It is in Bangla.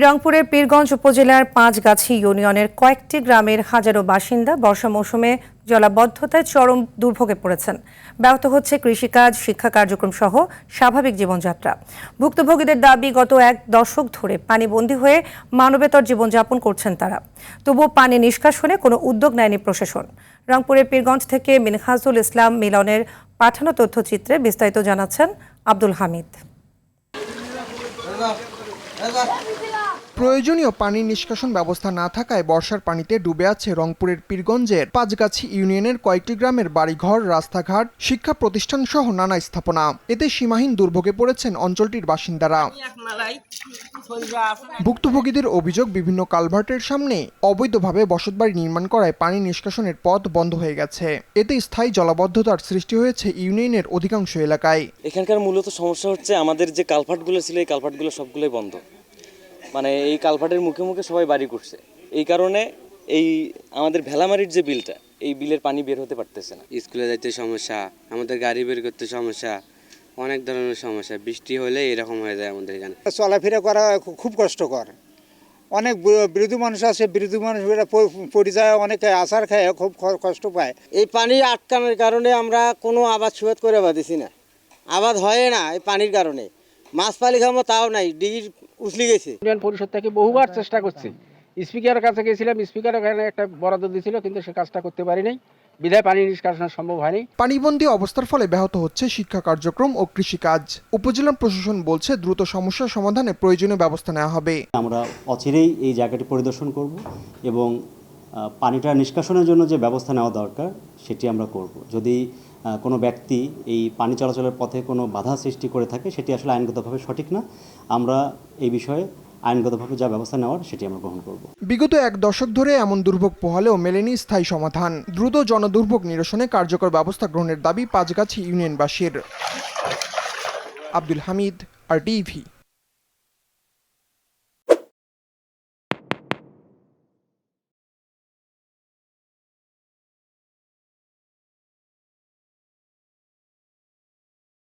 রংপুরের পীরগঞ্জ উপজেলার পাঁচগাছি ইউনিয়নের কয়েকটি গ্রামের হাজারো বাসিন্দা বর্ষা মৌসুমে জলাবদ্ধতায় চরম দুর্ভোগে পড়েছেন। ব্যাহত হচ্ছে কৃষিকাজ, শিক্ষা কার্যক্রম সহ স্বাভাবিক জীবনযাত্রা। ভুক্তভোগীদের দাবি, গত এক দশক ধরে পানিবন্দী হয়ে মানবেতর জীবনযাপন করছেন তারা। তবুও পানি নিষ্কাশনে কোনো উদ্যোগ নেয়নি প্রশাসন। রংপুরের পীরগঞ্জ থেকে মিনহাজুল ইসলাম মিলনের পাঠানো তথ্যচিত্রে বিস্তারিত জানাচ্ছেন আব্দুল হামিদ। প্রয়োজনীয় পানি নিষ্কাশন ব্যবস্থা না থাকায় বর্ষার পানিতে ডুবে আছে রংপুরের পীরগঞ্জের পাঁচগাছি ইউনিয়নের কয়েকটি গ্রামের বাড়িঘর, রাস্তাঘাট, শিক্ষা প্রতিষ্ঠান সহ নানা স্থাপনা। এতে সীমাহীন দুর্ভোগে পড়েছেন অঞ্চলটির বাসিন্দারা। ভুক্তভোগীদের অভিযোগ, বিভিন্ন কালভার্টের সামনে অবৈধভাবে বসতবাড়ি নির্মাণ করায় পানি নিষ্কাশনের পথ বন্ধ হয়ে গেছে। এতে স্থায়ী জলাবদ্ধতার সৃষ্টি হয়েছে ইউনিয়নের অধিকাংশ এলাকায়। এখানকার মূলত সমস্যা হচ্ছে আমাদের যে কালভার্টগুলো ছিল, এই কালভার্টগুলো সবগুলোই বন্ধ। মানে এই কালভার্টের মুখে মুখে সবাই বাড়ি করছে, এই কারণে এই আমাদের ভেলামারির যে বিলটা, এই বিলের পানি বের হতে পারতেছে না। স্কুলে যাইতে সমস্যা, আমাদের গাড়ি বের করতে সমস্যা, অনেক ধরনের সমস্যা। বৃষ্টি হলে এরকম হয়ে যায় আমাদের এখানে। চলাফেরা করা খুব কষ্টকর। অনেক বিরোধী মানুষ আছে, বিরোধী মানুষেরা পরিচয় অনেকে আচার খায়, খুব কষ্ট পায়। এই পানি আটকানোর কারণে আমরা কোনো আবাদ সুবাদ করে পাচ্ছি না, আবাদ হয় না এই পানির কারণে। মাছ পালি খাবো তাও নাই, ডিগির উছলি গেছে। ইউনিয়ন পরিষদ থেকে বহুবার চেষ্টা করছি, স্পিকারের কাছে গেছিলাম, স্পিকার ওখানে একটা বরাদ্দ দিয়েছিল, কিন্তু সে কাজটা করতে পারি নাই, বিধায় পানি নিষ্কাশন সম্ভব হয়নি। পানিবন্দী অবস্থার ফলে ব্যাহত হচ্ছে শিক্ষা কার্যক্রম ও কৃষিকাজ। উপজেলা প্রশাসন বলছে, দ্রুত সমস্যা সমাধানে প্রয়োজনীয় ব্যবস্থা নেওয়া হবে। আমরা অচিরেই এই জায়গাটি পরিদর্শন করব এবং পানিটা নিষ্কাশনের জন্য যে ব্যবস্থা নেওয়া দরকার সেটি আমরা করব। যদি কোনো ব্যক্তি এই পানি চলাচলের পথে কোনো বাধা সৃষ্টি করে থাকে, সেটি আসলে আইনগতভাবে সঠিক না। আমরা এই বিষয়ে আইনগতভাবে যা ব্যবস্থা নেওয়ার সেটি আমরা গ্রহণ করব। বিগত এক দশক ধরে এমন দুর্ভোগ পোহালেও মেলেনি স্থায়ী সমাধান। দ্রুত জনদুর্ভোগ নিরসনে কার্যকর ব্যবস্থা গ্রহণের দাবি পাঁচগাছি ইউনিয়নবাসীর। আব্দুল হামিদ, RTV।